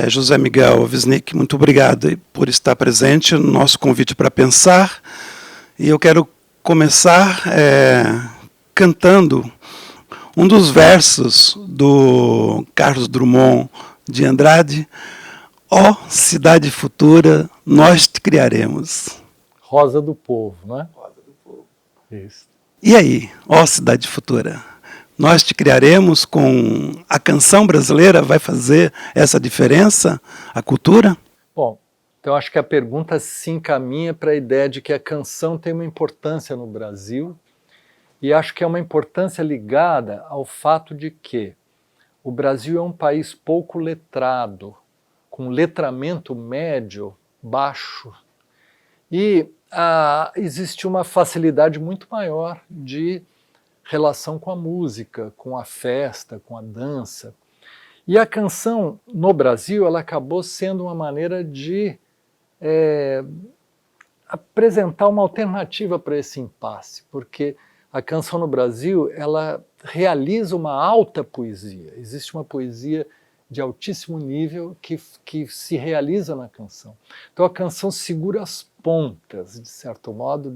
José Miguel Wisnik, muito obrigado por estar presente no nosso convite para pensar. E eu quero começar cantando um dos versos do Carlos Drummond de Andrade: ó cidade futura, nós te criaremos. Rosa do Povo, não é? Rosa do Povo. Isso. E aí, ó cidade futura, nós te criaremos com a canção brasileira? Vai fazer essa diferença, a cultura? Bom, então acho que a pergunta se encaminha para a ideia de que a canção tem uma importância no Brasil, e acho que é uma importância ligada ao fato de que o Brasil é um país pouco letrado, com letramento médio baixo, e existe uma facilidade muito maior de relação com a música, com a festa, com a dança. E a canção no Brasil ela acabou sendo uma maneira de apresentar uma alternativa para esse impasse, porque a canção no Brasil ela realiza uma alta poesia. Existe uma poesia de altíssimo nível que se realiza na canção. Então a canção segura as pontas, de certo modo,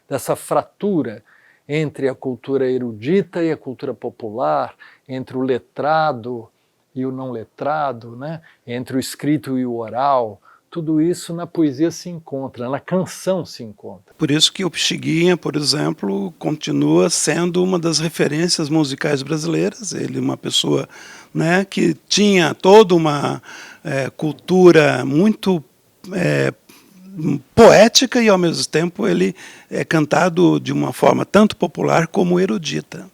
dessa fratura entre a cultura erudita e a cultura popular, entre o letrado e o não letrado, né? Entre o escrito e o oral. Tudo isso na poesia se encontra, na canção se encontra. Por isso que o Pixinguinha, por exemplo, continua sendo uma das referências musicais brasileiras. Ele é uma pessoa, né, que tinha toda uma cultura muito poética, e ao mesmo tempo ele é cantado de uma forma tanto popular como erudita.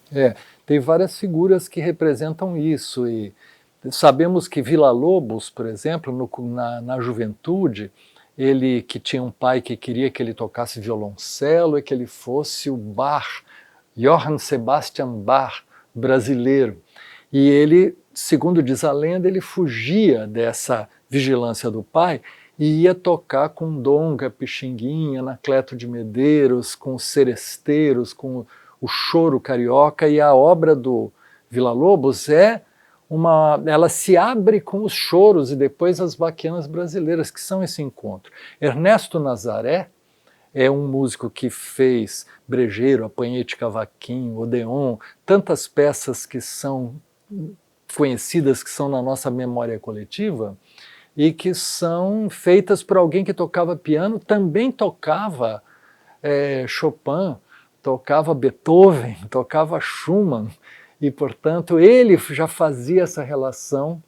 Tem várias figuras que representam isso, e sabemos que Villa-Lobos, por exemplo, na juventude, ele que tinha um pai que queria que ele tocasse violoncelo e que ele fosse o Bach, Johann Sebastian Bach brasileiro. E ele, segundo diz a lenda, ele fugia dessa vigilância do pai e ia tocar com Donga, Pixinguinha, Anacleto de Medeiros, com os seresteiros, com o choro carioca, e a obra do Villa-Lobos ela se abre com os choros e depois as baquianas brasileiras, que são esse encontro. Ernesto Nazaré é um músico que fez Brejeiro, Apanhete Cavaquinho, Odeon, tantas peças que são conhecidas, que são na nossa memória coletiva, e que são feitas por alguém que tocava piano, também tocava Chopin, tocava Beethoven, tocava Schumann, e, portanto, ele já fazia essa relação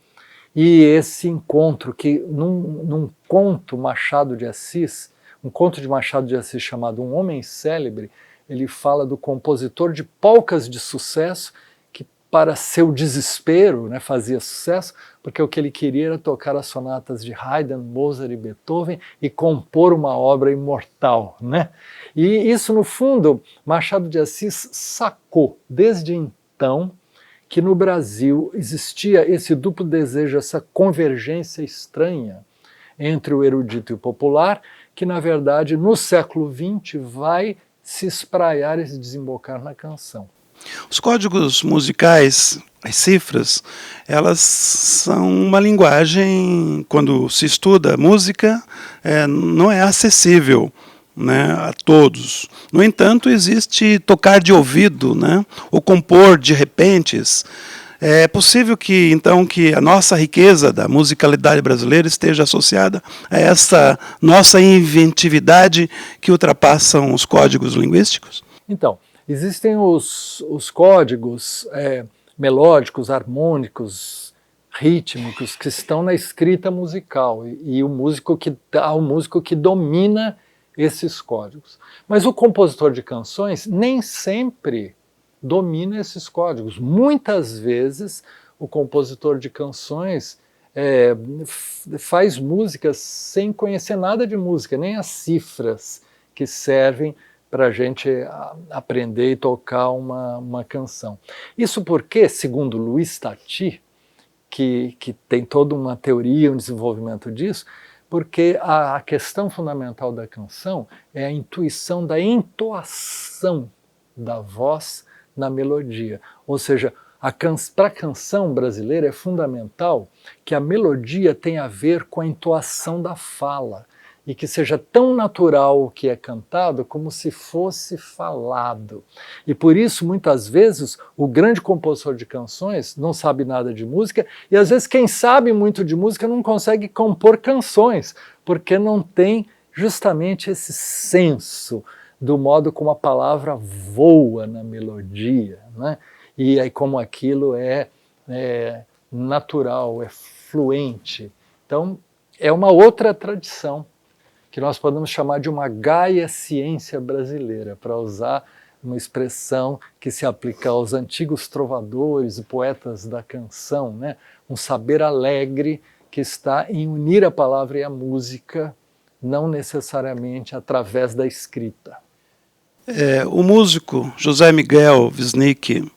e esse encontro que, num conto Machado de Assis, um conto de Machado de Assis chamado Um Homem Célebre, ele fala do compositor de polcas de sucesso que, para seu desespero, né, fazia sucesso, porque o que ele queria era tocar as sonatas de Haydn, Mozart e Beethoven e compor uma obra imortal, né? E isso, no fundo, Machado de Assis sacou desde então que no Brasil existia esse duplo desejo, essa convergência estranha entre o erudito e o popular, que na verdade no século XX vai se espraiar e se desembocar na canção. Os códigos musicais, as cifras, elas são uma linguagem, quando se estuda música, não é acessível, né, a todos. No entanto, existe tocar de ouvido, né, ou compor de repentes. É possível que, então, que a nossa riqueza da musicalidade brasileira esteja associada a essa nossa inventividade que ultrapassam os códigos linguísticos? Então, existem os códigos melódicos, harmônicos, rítmicos, que estão na escrita musical, e o músico que domina esses códigos. Mas o compositor de canções nem sempre domina esses códigos. Muitas vezes o compositor de canções faz músicas sem conhecer nada de música, nem as cifras que servem para a gente aprender e tocar uma canção. Isso porque, segundo Luiz Tati, que tem toda uma teoria, um desenvolvimento disso, porque a questão fundamental da canção é a intuição da entoação da voz na melodia. Ou seja, Para a canção brasileira é fundamental que a melodia tenha a ver com a entoação da fala e que seja tão natural o que é cantado como se fosse falado. E por isso, muitas vezes, o grande compositor de canções não sabe nada de música e às vezes quem sabe muito de música não consegue compor canções, porque não tem justamente esse senso do modo como a palavra voa na melodia, né? E aí como aquilo é natural, é fluente. Então, é uma outra tradição, que nós podemos chamar de uma Gaia ciência brasileira, para usar uma expressão que se aplica aos antigos trovadores e poetas da canção, né? Um saber alegre que está em unir a palavra e a música, não necessariamente através da escrita. O músico José Miguel Wisnik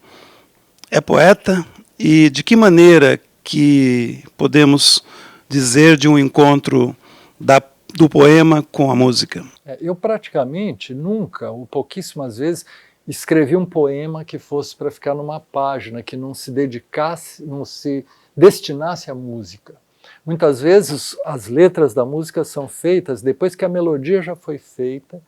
é poeta, e de que maneira que podemos dizer de um encontro do poema com a música? Eu praticamente nunca, ou pouquíssimas vezes, escrevi um poema que fosse para ficar numa página, que não se dedicasse, não se destinasse à música. Muitas vezes as letras da música são feitas depois que a melodia já foi feita,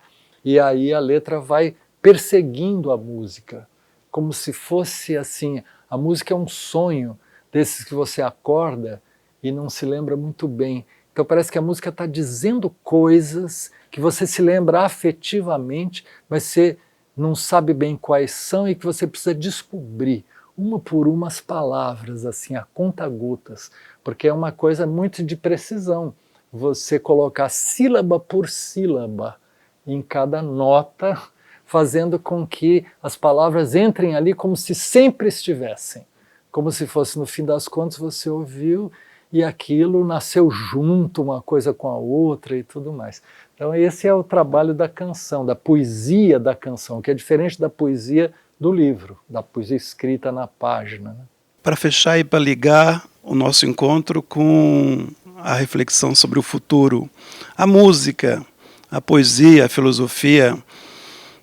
e aí a letra vai perseguindo a música, como se fosse assim, a música é um sonho desses que você acorda e não se lembra muito bem. Então parece que a música está dizendo coisas que você se lembra afetivamente, mas você não sabe bem quais são e que você precisa descobrir, uma por uma, as palavras, assim, a conta-gotas, porque é uma coisa muito de precisão, você colocar sílaba por sílaba em cada nota, fazendo com que as palavras entrem ali como se sempre estivessem, como se fosse, no fim das contas, você ouviu e aquilo nasceu junto, uma coisa com a outra e tudo mais. Então esse é o trabalho da canção, da poesia da canção, que é diferente da poesia do livro, da poesia escrita na página, né? Para fechar e para ligar o nosso encontro com a reflexão sobre o futuro, a música, a poesia, a filosofia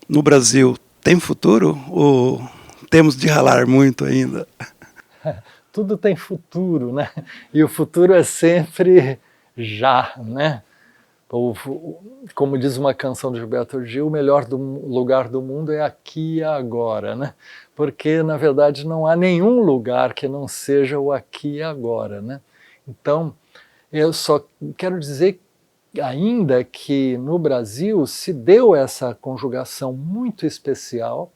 no Brasil tem futuro ou temos de ralar muito ainda? Tudo tem futuro, né? E o futuro é sempre já, né? Como diz uma canção do Gilberto Gil, o melhor lugar do mundo é aqui e agora, né? Porque, na verdade, não há nenhum lugar que não seja o aqui e agora, né? Então, eu só quero dizer ainda que no Brasil se deu essa conjugação muito especial,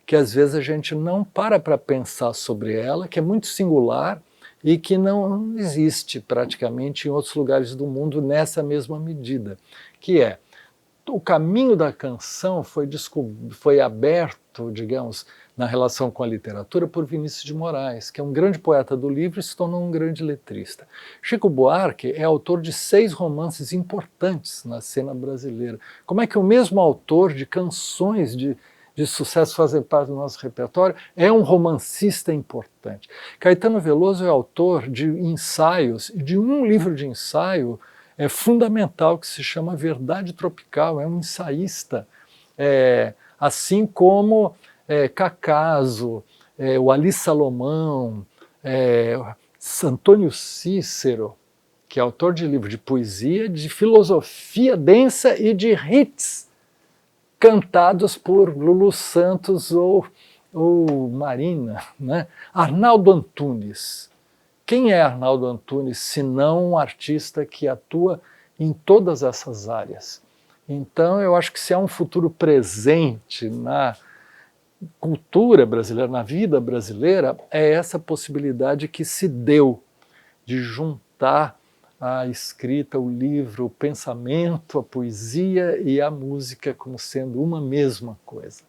que às vezes a gente não para pensar sobre ela, que é muito singular e que não existe praticamente em outros lugares do mundo nessa mesma medida, que é o caminho da canção foi aberto, digamos, na relação com a literatura por Vinícius de Moraes, que é um grande poeta do livro e se tornou um grande letrista. Chico Buarque é autor de 6 romances importantes na cena brasileira. Como é que o mesmo autor de canções de sucesso fazem parte do nosso repertório, é um romancista importante. Caetano Veloso é autor de ensaios, de um livro de ensaio fundamental que se chama Verdade Tropical, é um ensaísta, assim como Cacaso, o Ali Salomão, Antônio Cícero, que é autor de livro de poesia, de filosofia densa e de hits cantados por Lulu Santos ou Marina, né? Arnaldo Antunes. Quem é Arnaldo Antunes, se não um artista que atua em todas essas áreas? Então, eu acho que se há um futuro presente na cultura brasileira, na vida brasileira, é essa possibilidade que se deu de juntar a escrita, o livro, o pensamento, a poesia e a música como sendo uma mesma coisa.